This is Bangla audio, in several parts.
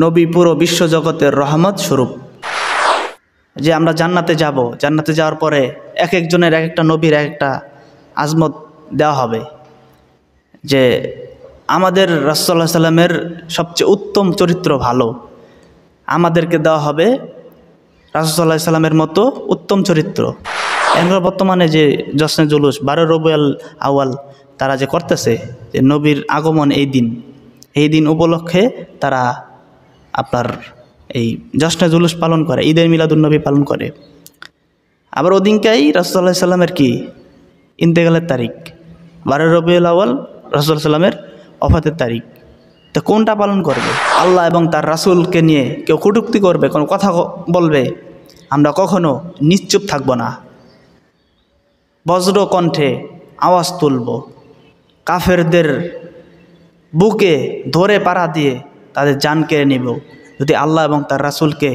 নবী পুরো বিশ্বজগতের রহমত স্বরূপ। যে আমরা জান্নাতে যাব, জান্নাতে যাওয়ার পরে এক একজনের এক একটা নবীর এক একটা আজমত দেওয়া হবে। যে আমাদের রাসূলুল্লাহ সাল্লাল্লাহু আলাইহি সাল্লামের সবচেয়ে উত্তম চরিত্র ভালো, আমাদেরকে দেওয়া হবে রাসূল সাল্লাল্লাহু আলাইহি সাল্লামের মতো উত্তম চরিত্র। এখন বর্তমানে যে জশ্নে জুলুস 12 রবিউল আউয়াল তারা যে করতেছে, যে নবীর আগমন এই দিন উপলক্ষে তারা আপনার এই জশ্নে জুলুস পালন করে, ঈদের মিলাদুন্নবী পালন করে। আবার ওদিনকাই রাসূল সাল্লাল্লাহু আলাইহি সাল্লামের কি ইন্তেকালের তারিখ, 12 রবিউল আউয়াল রাসূল সাল্লামের ওফাতের তারিখ। তো কোনটা পালন করবে? আল্লাহ এবং তার রাসূলকে নিয়ে কেউ কটূক্তি করবে, কোনো কথা বলবে, আমরা কখনো নিশ্চুপ থাকব না, বজ্র কণ্ঠে আওয়াজ তুলব, কাফেরদের বুকে ধরে পাড়া দিয়ে তাদের জান কেড়ে নেব যদি আল্লাহ এবং তার রাসূলকে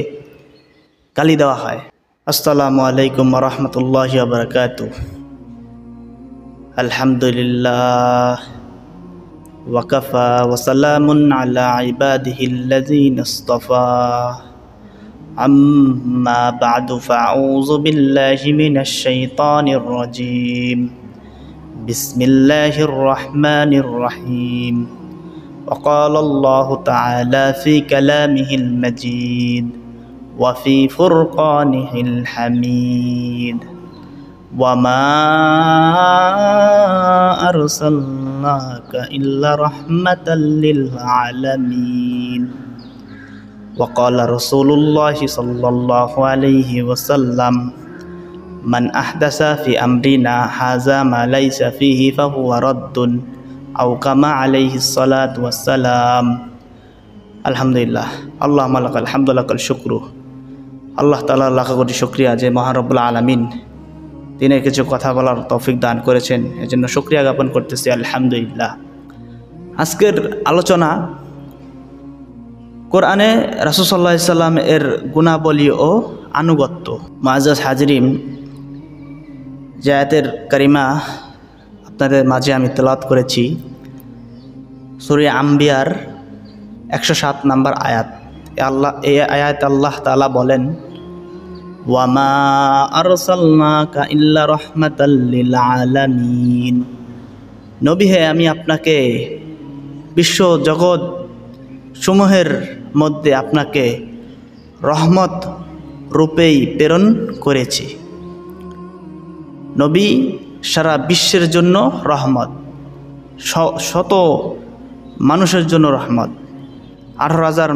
গালি দেওয়া হয়। আসসালামু আলাইকুম ওয়া রাহমাতুল্লাহি ওয়া বারাকাতুহু। আলহামদুলিল্লাহ ওয়া কাফা ওয়া সালামুন আলা ইবাদিহিল্লাযীনা ইসতাফা। আম্মা বা'দু ফাআউযু বিল্লাহি মিনাশ শাইতানির রাজীম। বিসমিল্লাহির রাহমানির রাহিম। وقال الله تعالى في كلامه المجيد وفي فرقانه الحميد وما أرسلناك إلا رحمة للعالمين وقال رسول الله صلى الله عليه وسلم من أحدث في أمرنا هذا ما ليس فيه فهو رد আও কামা আলাইহিস সালাতু ওয়াস সালাম। আলহামদুলিল্লাহ, আল্লাহ মালাকাল হামদু লাকাল শুকরু। আল্লাহ তাআলার লাখ কোটি শুকরিয়া যে মহান রব্বুল আলামিন তিনি কিছু কথা বলার তৌফিক দান করেছেন, এজন্য শুকরিয়া জ্ঞাপন করতেছি আলহামদুলিল্লাহ। আজকের আলোচনা কোরআনে রাসূল সাল্লাল্লাহু আলাইহি সাল্লাম এর গুণাবলী ও আনুগত্য। মুআজ্জাজ হাজরিন, যে আয়াতের কারিমা আপনাদের মাঝে আমি তেলাওয়াত করেছি সূরা আম্বিয়ার 107 নম্বর আয়াত। এই আয়াত আল্লাহ তাআলা বলেন, ওয়া মা আরসালনাকা ইল্লা রাহমাতাল লিল আলামিন। নবী হে, আমি আপনাকে বিশ্ব জগৎ সমূহের মধ্যে আপনাকে রহমত রূপেই প্রেরণ করেছি। নবী সারা বিশ্বের জন্য রহমত, শত মানুষের জন্য রহমত। 18,000